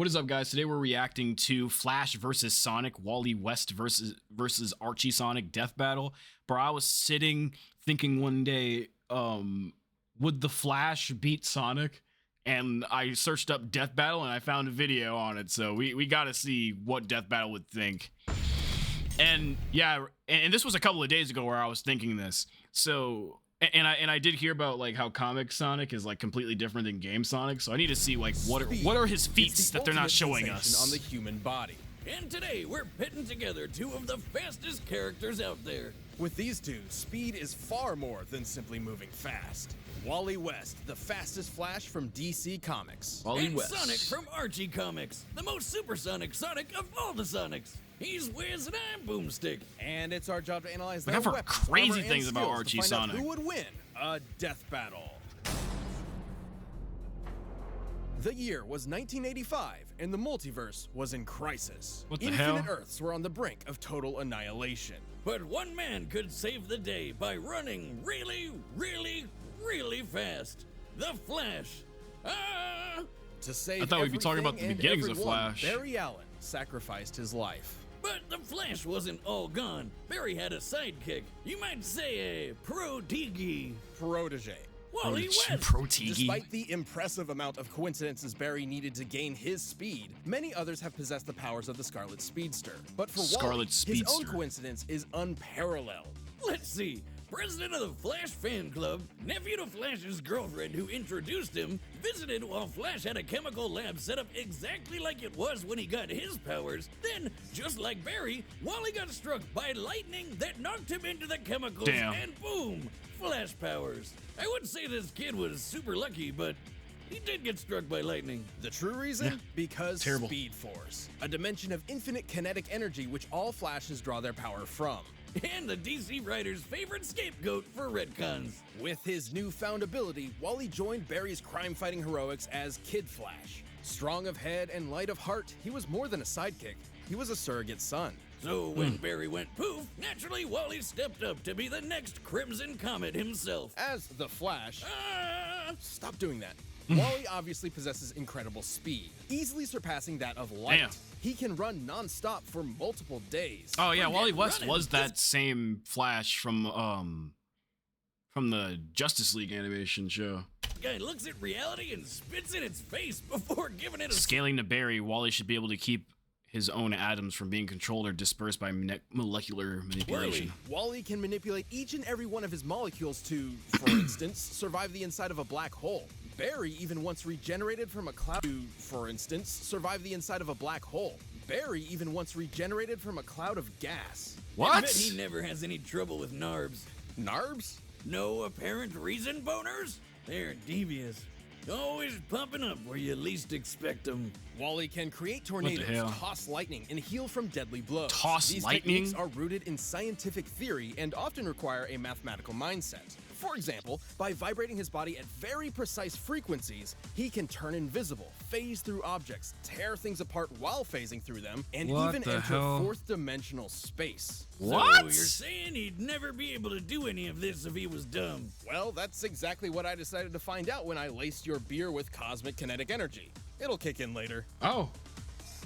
What is up, guys? Today we're reacting to Flash versus Sonic, Wally West versus Archie Sonic death battle. Bro, I was sitting thinking one day, would the Flash beat Sonic? And I searched up death battle and I found a video on it. So we got to see what death battle would think. And yeah, and this was a couple of days ago where I was thinking this. So and I did hear about like how comic Sonic is like completely different than game Sonic. So I need to see like what are his feats that they're not showing us on the human body. And today we're pitting together two of the fastest characters out there. With these two, speed is far more than simply moving fast. Wally West, the fastest Flash from DC Comics. And Sonic from Archie Comics, the most supersonic Sonic of all the Sonics. He's Wiz and I'm Boomstick. And it's our job to analyze their weapons, crazy armor, things and about skills Archie to find Sonic. out who would win a death battle. The year was 1985, and the multiverse was in crisis. What the Infinite hell? Earths were on the brink of total annihilation. But one man could save the day by running really, really, really fast. The Flash. To save I thought we'd be talking about the everything beginnings and of Flash. Barry Allen sacrificed his life. But the Flash wasn't all gone. Barry had a sidekick. You might say a protege. Protege. Wally West. Despite the impressive amount of coincidences Barry needed to gain his speed, many others have possessed the powers of the Scarlet Speedster. But for Wally, his own coincidence is unparalleled. Let's see. President of the Flash fan club, nephew to Flash's girlfriend who introduced him, visited while Flash had a chemical lab set up exactly like it was when he got his powers. Then, just like Barry, Wally got struck by lightning that knocked him into the chemicals, and boom, Flash powers. I would say this kid was super lucky, but he did get struck by lightning. The true reason? Because Speed Force, a dimension of infinite kinetic energy which all Flashes draw their power from. And the DC writer's favorite scapegoat for retcons. With his newfound ability, Wally joined Barry's crime-fighting heroics as Kid Flash. Strong of head and light of heart, he was more than a sidekick. He was a surrogate son. So when Barry went poof, naturally Wally stepped up to be the next Crimson Comet himself. As the Flash... Stop doing that. Wally obviously possesses incredible speed, easly surpassing that of light. Damn. He can run non-stop for multiple days. Oh yeah, Wally West was that same Flash from the Justice League animation show. Guy looks at reality and spits in its face before giving it a... Scaling to Barry, Wally should be able to keep his own atoms from being controlled or dispersed by molecular manipulation. Wally can manipulate each and every one of his molecules to, for instance, survive the inside of a black hole. Barry even once regenerated from a cloud to, for instance, survive the inside of a black hole. Barry even once regenerated from a cloud of gas. What? I bet he never has any trouble with NARBs. NARBs? No apparent reason boners? They're devious. Always pumping up where you least expect them. Wally can create tornadoes, toss lightning, and heal from deadly blows. These techniques are rooted in scientific theory and often require a mathematical mindset. For example, by vibrating his body at very precise frequencies, he can turn invisible, phase through objects, tear things apart while phasing through them, and even enter fourth-dimensional space. What? So you're saying he'd never be able to do any of this if he was dumb? Well, that's exactly what I decided to find out when I laced your beer with cosmic kinetic energy. It'll kick in later. Oh.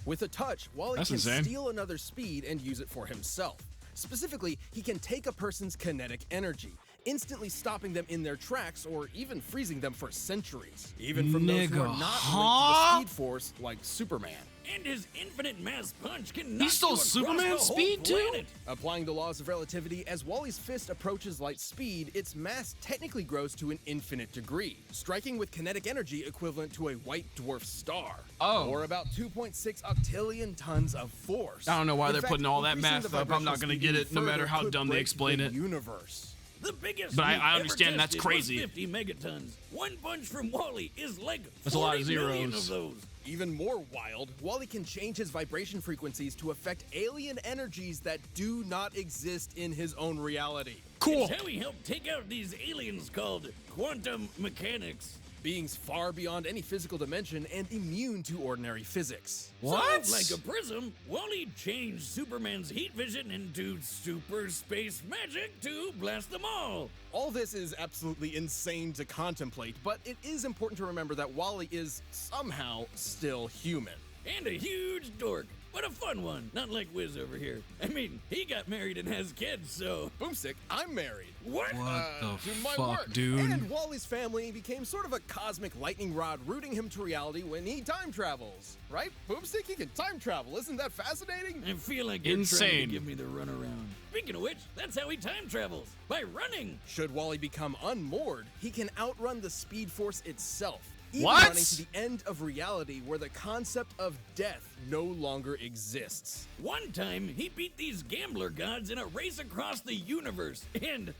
With a touch, Wally can steal another speed and use it for himself. Specifically, he can take a person's kinetic energy, instantly stopping them in their tracks or even freezing them for centuries. Even from those who are not linked to the Speed Force, like Superman. And his infinite mass punch can knock He stole Superman's speed too? Applying the laws of relativity, as Wally's fist approaches light speed, its mass technically grows to an infinite degree, striking with kinetic energy equivalent to a white dwarf star. Or about 2.6 octillion tons of force. I don't know why they're putting all that math up. I'm not gonna get it no matter how dumb they explain it. Universe. The biggest but I understand that's crazy. 50 megatons. One punch from Wally is like 40 that's a lot of million of those. Even more wild, Wally can change his vibration frequencies to affect alien energies that do not exist in his own reality. Cool. It's how he helped take out these aliens called quantum mechanics. Beings far beyond any physical dimension and immune to ordinary physics. What? So, like a prism, Wally changed Superman's heat vision into super space magic to blast them all. All this is absolutely insane to contemplate, but it is important to remember that Wally is somehow still human. and a huge dork. But a fun one, not like Wiz over here. I mean, he got married and has kids, so... Boomstick, I'm married. What? What the To my fuck, work. dude? And Wally's family became sort of a cosmic lightning rod rooting him to reality when he time travels. Right? Boomstick, he can time travel. Isn't that fascinating? I feel like you're trying Insane. to give me the runaround. Speaking of which, that's how he time travels. By running. Should Wally become unmoored, he can outrun the Speed Force itself. Even What? running to the end of reality where the concept of death no longer exists. One time, he beat these gambler gods in a race across the universe, and,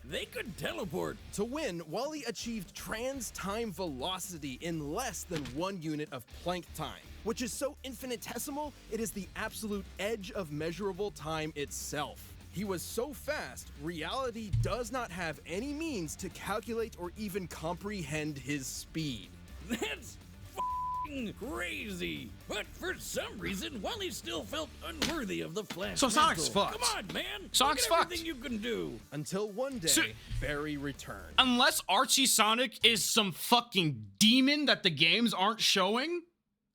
they could teleport. To win, Wally achieved trans-time velocity in less than 1 unit of Planck time, which is so infinitesimal, it is the absolute edge of measurable time itself. He was so fast, reality does not have any means to calculate or even comprehend his speed. That's f***ing crazy. But for some reason, Wally still felt unworthy of the Flash. So Sonic's mantle. fucked. Come on, man. Sonic's Look at fucked. everything you can do. Until one day, So- Barry returned. Unless Archie Sonic is some fucking demon that the games aren't showing,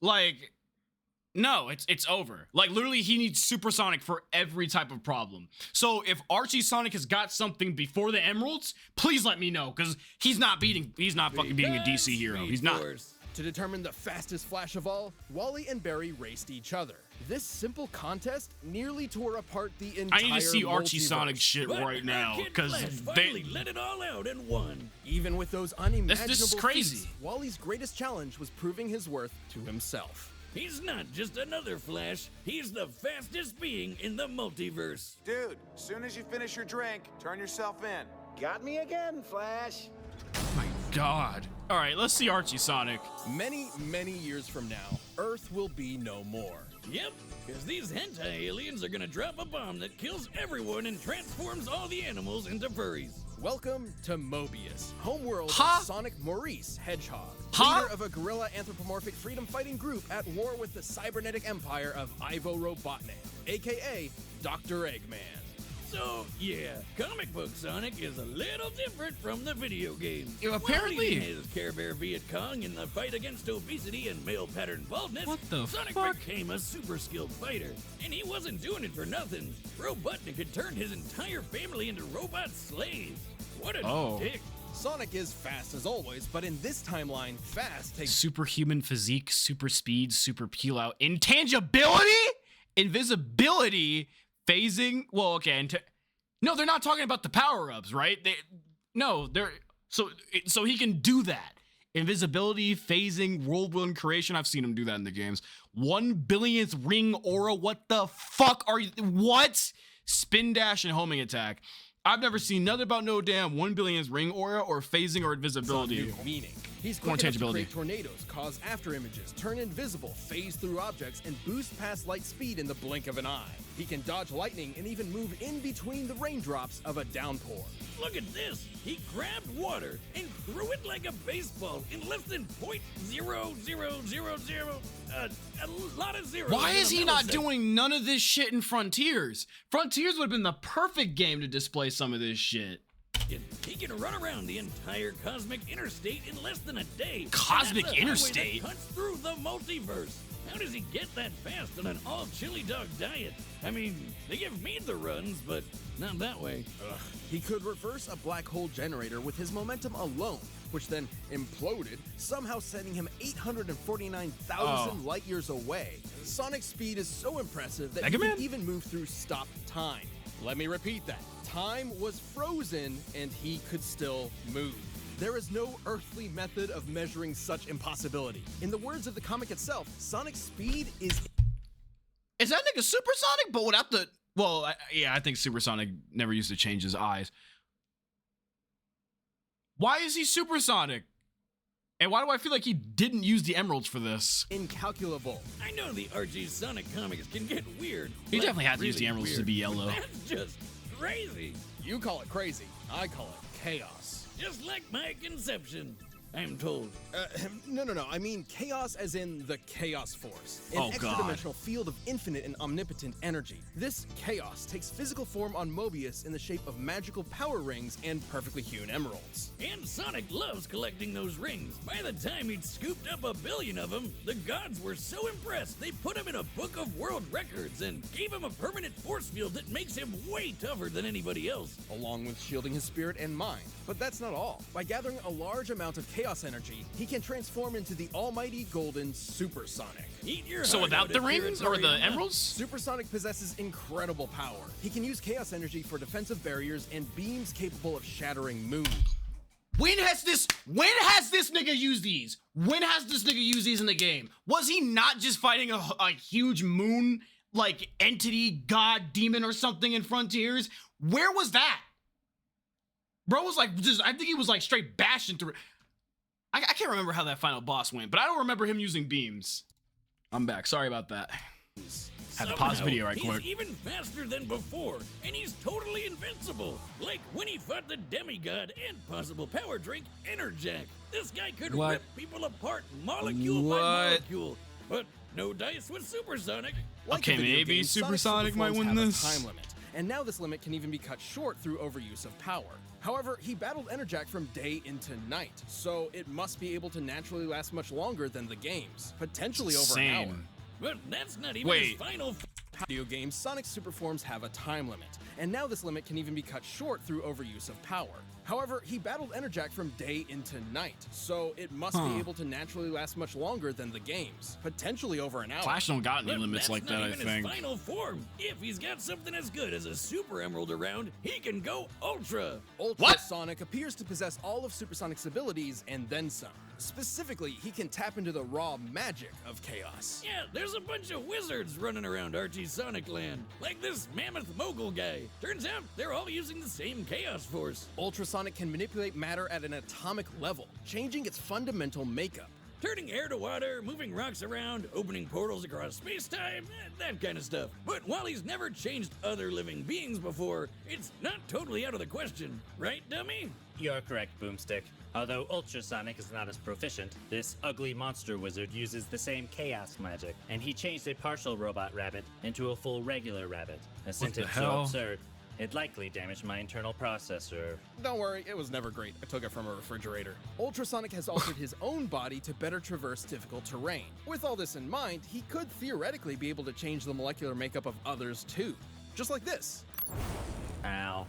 like, no, it's over. Like, literally, he needs Supersonic for every type of problem. So if Archie Sonic has got something before the Emeralds, please let me know, because he's not fucking beating a DC hero. Speed He's not. Force. To determine the fastest Flash of all, Wally and Barry raced each other. This simple contest nearly tore apart the entire I need to see Archie multiverse. Sonic shit But right now, our kid because Flash finally let it all out and won. Even with those unimaginable This is crazy. feats, Wally's greatest challenge was proving his worth to himself. He's not just another Flash. He's the fastest being in the multiverse. Dude, as soon as you finish your drink, turn yourself in. Got me again, Flash. my God. All right, let's see Archie Sonic. Many, many years from now, Earth will be no more. Yep, because these hentai aliens are gonna drop a bomb that kills everyone and transforms all the animals into furries. Welcome to Mobius, homeworld Huh? of Sonic Maurice Hedgehog, Huh? leader of a guerrilla anthropomorphic freedom-fighting group at war with the cybernetic empire of Ivo Robotnik, aka Dr. Eggman. So, yeah, comic book Sonic is a little different from the video game. Yeah, apparently. While leading his Care Bear Viet Cong in the fight against obesity and male pattern baldness, What the Sonic fuck? became a super skilled fighter. And he wasn't doing it for nothing. Robotnik had turned his entire family into robot slaves. What a Oh. dick. Sonic is fast as always, but in this timeline, fast takes Superhuman physique, super speed, super peel out, intangibility, invisibility, phasing. Well, okay, no, they're not talking about the power ups, right? They're so he can do that. Invisibility, phasing, whirlwind creation. I've seen him do that in the games. 1 billionth ring aura. What the fuck are you? What? Spin dash and homing attack. I've never seen nothing about no damn 1 billionth ring aura or phasing or invisibility. new meaning. He's More quick enough to tangibility. create tornadoes, cause after images, turn invisible, phase through objects, and boost past light speed in the blink of an eye. He can dodge lightning and even move in between the raindrops of a downpour. Look at this. He grabbed water and threw it like a baseball in less than .0000. A lot of zeros. Why in is a he not millisecond. doing none of this shit in Frontiers? Frontiers would have been the perfect game to display some of this shit. He can run around the entire cosmic interstate in less than a day. Cosmic And that's a highway interstate? that cuts through the multiverse. How does he get that fast on an all chili dog diet? I mean, they give me the runs, but not that way. He could reverse a black hole generator with his momentum alone, which then imploded, somehow sending him 849,000 light years away. Sonic's speed is so impressive that he Mega Man? can even move through stopped time. Let me repeat that. Time was frozen and he could still move. There is no earthly method of measuring such impossibility. In the words of the comic itself, Sonic's speed is Is that nigga Supersonic, but without the... Well, I think Supersonic never used to change his eyes. Why is he Supersonic? And why do I feel like he didn't use the emeralds for this? incalculable. I know the Archie Sonic comics can get weird. He like definitely had to use the really emeralds to weird. be yellow. That's just crazy. You call it crazy, I call it chaos. Just like my conception. I'm told. No. I mean chaos as in the Chaos Force. An Oh, God. extra-dimensional field of infinite and omnipotent energy. This chaos takes physical form on Mobius in the shape of magical power rings and perfectly hewn emeralds. And Sonic loves collecting those rings. By the time he'd scooped up 1 billion of them, the gods were so impressed they put him in a book of world records and gave him a permanent force field that makes him way tougher than anybody else. Along with shielding his spirit and mind. But that's not all. By gathering a large amount of chaos energy, he can transform into the almighty golden Super Sonic. Eat your So heart without out the if you're rings a or the Toriyama. emeralds? Super Sonic possesses incredible power. He can use chaos energy for defensive barriers and beams capable of shattering moons. When has this nigga used these? When has this nigga used these in the game? Was he not just fighting a huge moon, like, entity, god, demon, or something in Frontiers? Where was that? Bro was like, I think he was like straight bashing through. I can't remember how that final boss went, but I don't remember him using beams. I'm back. Sorry about that. Had to pause the video right quick. He's even faster than before, and he's totally invincible. Like when he fought the demigod and possible power drink, Enerjack. This guy could What? rip people apart molecule by What? molecule. But no dice with Super Sonic. Like Okay, the video maybe game, Super Sonic might Superforms win have a this. time limit, and now this limit can even be cut short through overuse of power. However, he battled Enerjack from day into night, so it must be able to naturally last much longer than the games, potentially over an hour. Insane. But that's not even Wait. his final. Video games, Sonic Superforms have a time limit, and now this limit can even be cut short through overuse of power. However, he battled Enerjack from day into night, so it must be able to naturally last much longer than the games, potentially over an hour. Flash don't got any But limits that's like not that, I even think. his final form. If he's got something as good as a Super Emerald around, he can go Ultra. Ultra What? Sonic appears to possess all of Supersonic's abilities and then some. Specifically, he can tap into the raw magic of chaos. Yeah, there's a bunch of wizards running around Archie Sonic Land, like this mammoth mogul guy. Turns out they're all using the same Chaos Force. Ultra Sonic can manipulate matter at an atomic level, changing its fundamental makeup. Turning air to water, moving rocks around, opening portals across space-time, that kind of stuff. But while he's never changed other living beings before, it's not totally out of the question. Right, dummy? You're correct, Boomstick. Although Ultra Sonic is not as proficient, this ugly monster wizard uses the same chaos magic, and he changed a partial robot rabbit into a full regular rabbit. A the sentence so hell? absurd, it likely damaged my internal processor. Don't worry, it was never great. I took it from a refrigerator. Ultra Sonic has altered his own body to better traverse difficult terrain. With all this in mind, he could theoretically be able to change the molecular makeup of others too. Just like this. Ow.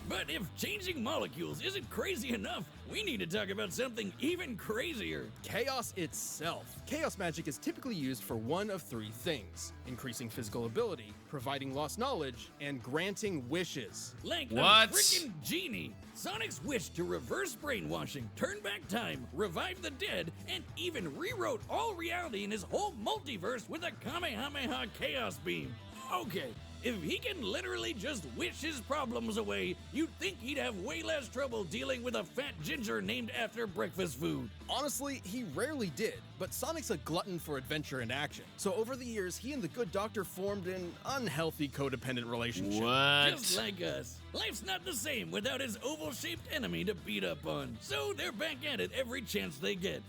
But if changing molecules isn't crazy enough, we need to talk about something even crazier. Chaos itself. Chaos magic is typically used for one of three things: increasing physical ability, providing lost knowledge, and granting wishes. Like What? a freaking genie. Sonic's wish to reverse brainwashing, turn back time, revive the dead, and even rewrote all reality in his whole multiverse with a Kamehameha Chaos Beam. Okay, if he can literally just wish his problems away, you'd think he'd have way less trouble dealing with a fat ginger named after breakfast food. Honestly, he rarely did, but Sonic's a glutton for adventure and action. So over the years, he and the Good Doctor formed an unhealthy codependent relationship. Just What? like us. Life's not the same without his oval-shaped enemy to beat up on. So they're back at it every chance they get.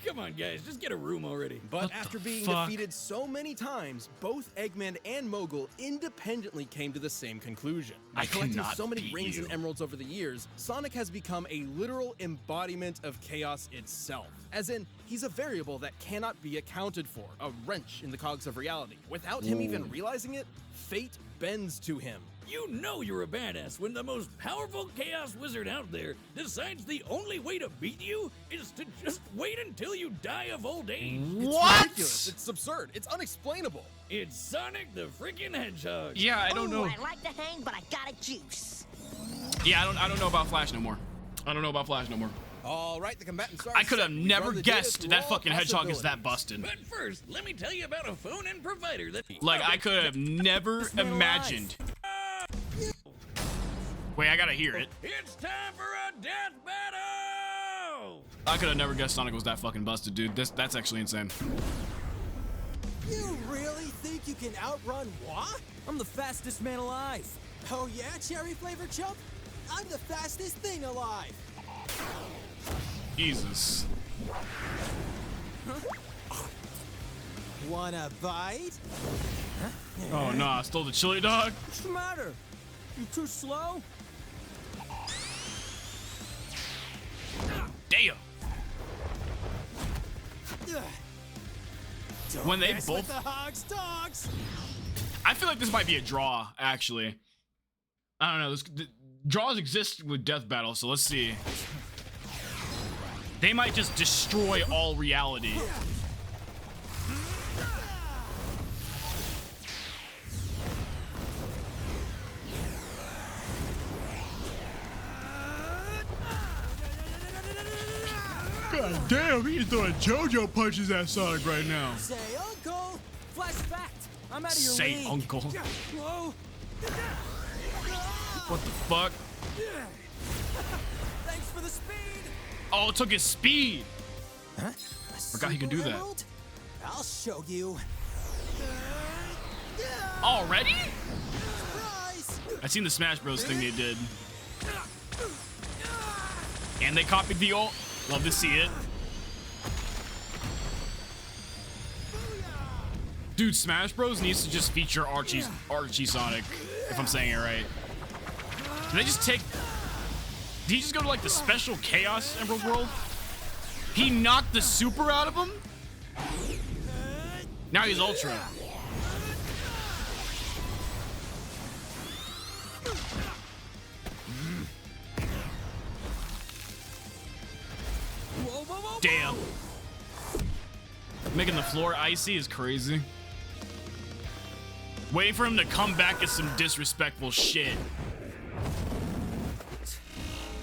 Come on, guys, just get a room already. But What after the being fuck? defeated so many times, both Eggman and Mogul independently came to the same conclusion. By I collecting cannot so many beat rings you. and emeralds over the years, Sonic has become a literal embodiment of chaos itself. As in, he's a variable that cannot be accounted for, a wrench in the cogs of reality. Without him even realizing it, fate bends to him. You know you're a badass when the most powerful chaos wizard out there decides the only way to beat you is to just wait until you die of old age. What? Ridiculous. It's absurd. It's unexplainable. It's Sonic the freaking Hedgehog. Yeah, I don't know. I like to hang, but I got a juice. Yeah, I don't know about Flash no more. I don't know about Flash no more. All right, the combatants are I could have set. We never run the data guessed through that all fucking hedgehog is that possibilities. busted. But first, let me tell you about a phone and provider that... Like, I could have never imagined. Wait, I gotta hear it. It's time for a death battle! I could have never guessed Sonic was that fucking busted, dude. That's actually insane. You really think you can outrun what? I'm the fastest man alive. Oh yeah, cherry flavored chump? I'm the fastest thing alive. Jesus. Wanna bite? Oh no, I stole the chili dog. What's the matter? You too slow? Damn. When they Mess both, with the hogs dogs. I feel like this might be a draw. Actually, I don't know. Draws exist with Death Battle, so let's see. They might just destroy all reality. God damn, he's throwing JoJo punches at Sonic right now. Say, Uncle! Flash fact! I'm out of your Say, league. Uncle. Whoa! What the fuck? Thanks for the speed! Oh, it took his speed. Huh? Forgot he could do that. Emerald? I'll show you. Already? Surprise! I seen the Smash Bros thing they did. And they copied the ult. Love to see it. Dude, Smash Bros needs to just feature Archie Sonic, if I'm saying it right. Did they just take... Did he just go to like the special Chaos Emerald world? He knocked the super out of him? Now he's Ultra. Damn. Making the floor icy is crazy. Waiting for him to come back is some disrespectful shit.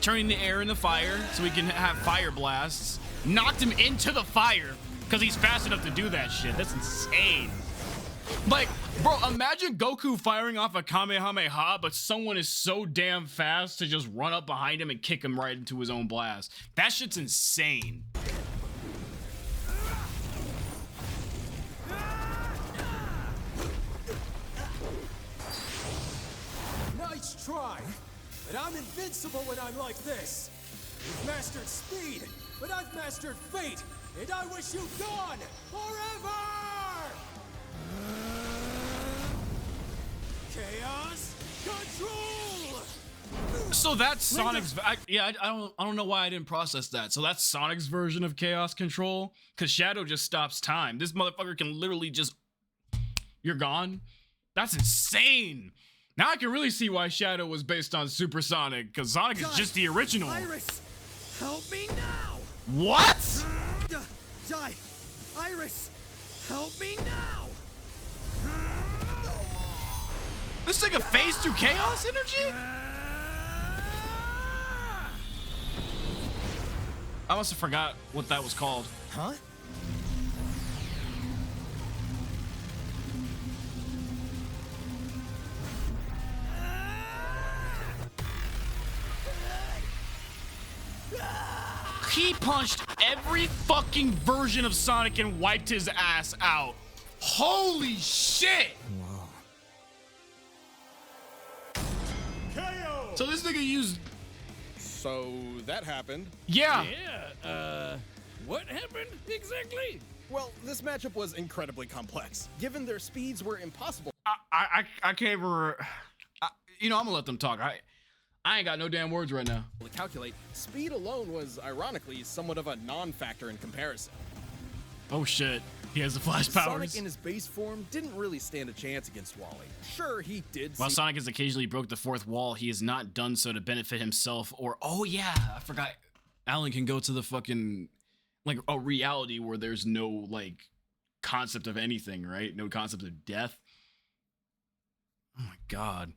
Turning the air into fire so we can have fire blasts. Knocked him into the fire because he's fast enough to do that shit. That's insane. Like, bro, imagine Goku firing off a Kamehameha, but someone is so damn fast to just run up behind him and kick him right into his own blast. That shit's insane. Nice try, but I'm invincible when I'm like this. You've mastered speed, but I've mastered fate, and I wish you gone forever! Chaos control! So that's Sonic's. I don't know why I didn't process that. So that's Sonic's version of Chaos Control, because Shadow just stops time. This motherfucker can literally just. You're gone. That's insane. Now I can really see why Shadow was based on Super Sonic, because Sonic is just the original. Iris, help me now! What? Die! Iris, help me now! This nigga phased through Chaos Energy? I must have forgot what that was called. Huh? He punched every fucking version of Sonic and wiped his ass out. Holy shit! KO! So this nigga used... So that happened. Yeah. Yeah, what happened exactly? Well, this matchup was incredibly complex. Given their speeds were impossible I can't even... you know, I'm gonna let them talk. I ain't got no damn words right now. to calculate, speed alone was, ironically, somewhat of a non-factor in comparison. Oh shit. He has the flash powers. Sonic in his base form didn't really stand a chance against Wally. Sure, he did While see Sonic has occasionally broke the fourth wall, he has not done so to benefit himself or... Oh yeah, I forgot. Alan can go to the fucking... Like, a reality where there's no, like, concept of anything, right? No concept of death. Oh my god.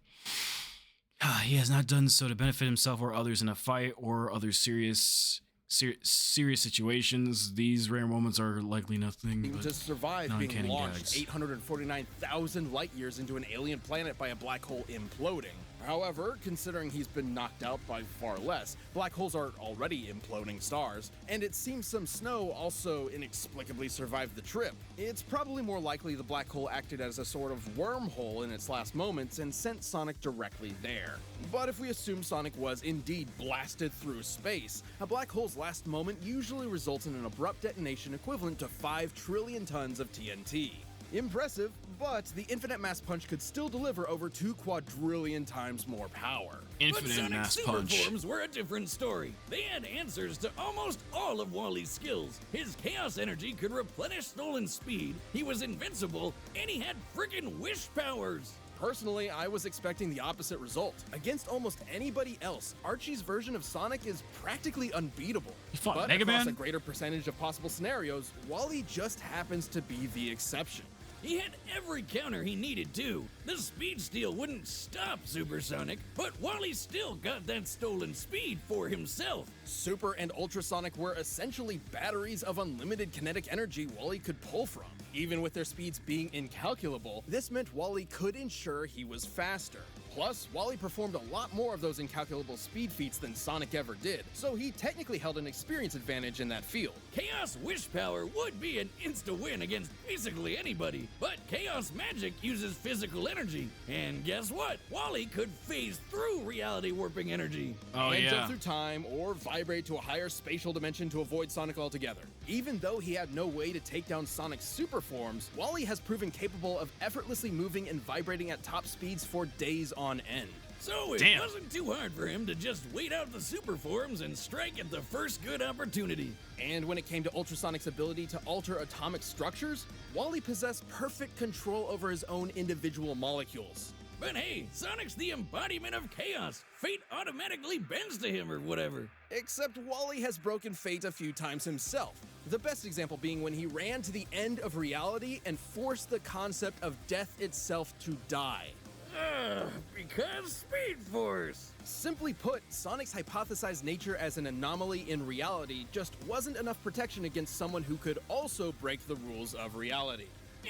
He has not done so to benefit himself or others in a fight or other serious situations. These rare moments are likely nothing but to survive being non-canon launched gags. 849,000 light years into an alien planet by a black hole imploding. However, considering he's been knocked out by far less, black holes are already imploding stars, and it seems some snow also inexplicably survived the trip. It's probably more likely the black hole acted as a sort of wormhole in its last moments and sent Sonic directly there. But if we assume Sonic was indeed blasted through space, a black hole's last moment usually results in an abrupt detonation equivalent to 5 trillion tons of TNT. Impressive, but the infinite mass punch could still deliver over 2 quadrillion times more power. Infinite But Sonic's mass super punch. forms were a different story. They had answers to almost all of Wally's skills. His chaos energy could replenish stolen speed, he was invincible, and he had freaking wish powers. Personally, I was expecting the opposite result. Against almost anybody else, Archie's version of Sonic is practically unbeatable. He fought But Mega across Man? a greater percentage of possible scenarios, Wally just happens to be the exception. He had every counter he needed too. The speed steal wouldn't stop Super Sonic, but Wally still got that stolen speed for himself. Super and Ultra Sonic were essentially batteries of unlimited kinetic energy Wally could pull from. Even with their speeds being incalculable, this meant Wally could ensure he was faster. Plus, Wally performed a lot more of those incalculable speed feats than Sonic ever did, so he technically held an experience advantage in that field. Chaos Wish Power would be an insta-win against basically anybody, but Chaos Magic uses physical energy. And guess what? Wally could phase through reality warping energy. Oh, and yeah. jump through time or vibrate to a higher spatial dimension to avoid Sonic altogether. Even though he had no way to take down Sonic's super forms, Wally has proven capable of effortlessly moving and vibrating at top speeds for days on end. So it Damn. wasn't too hard for him to just wait out the super forms and strike at the first good opportunity. And when it came to Ultrasonic's ability to alter atomic structures, Wally possessed perfect control over his own individual molecules. But hey, Sonic's the embodiment of chaos. Fate automatically bends to him or whatever. Except Wally has broken fate a few times himself. The best example being when he ran to the end of reality and forced the concept of death itself to die. Because Speed Force. Simply put, Sonic's hypothesized nature as an anomaly in reality just wasn't enough protection against someone who could also break the rules of reality.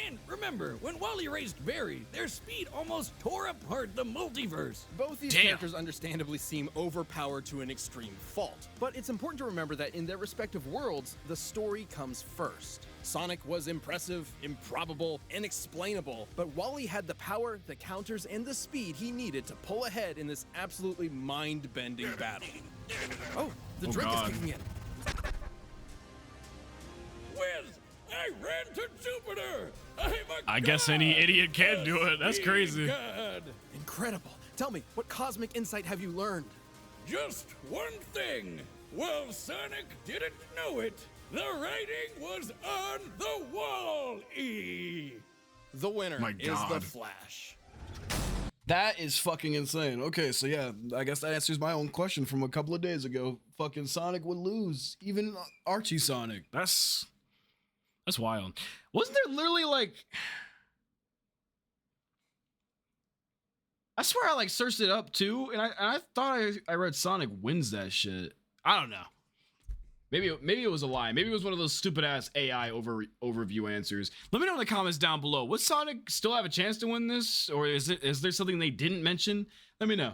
And remember, when Wally raised Barry, their speed almost tore apart the multiverse. Both these Damn. characters understandably seem overpowered to an extreme fault, but it's important to remember that in their respective worlds, the story comes first. Sonic was impressive, improbable, inexplainable, but Wally had the power, the counters, and the speed he needed to pull ahead in this absolutely mind-bending battle. Oh, the Oh, drink God. is kicking in. Whiz! I ran to Jupiter! I'm a I guess any god! idiot can A do it. That's speed crazy. god! Incredible. Tell me, what cosmic insight have you learned? Just one thing. Well, Sonic didn't know it. The writing was on the wall, E. The winner My is the God. Flash. That is fucking insane. Okay, so yeah, I guess that answers my own question from a couple of days ago. Fucking Sonic would lose, even Archie Sonic. That's wild. Wasn't there literally like? I swear I like searched it up too, and I thought I read Sonic wins that shit. I don't know. Maybe it was a lie. Maybe it was one of those stupid ass AI overview answers. Let me know in the comments down below. Would Sonic still have a chance to win this, or is there something they didn't mention? Let me know.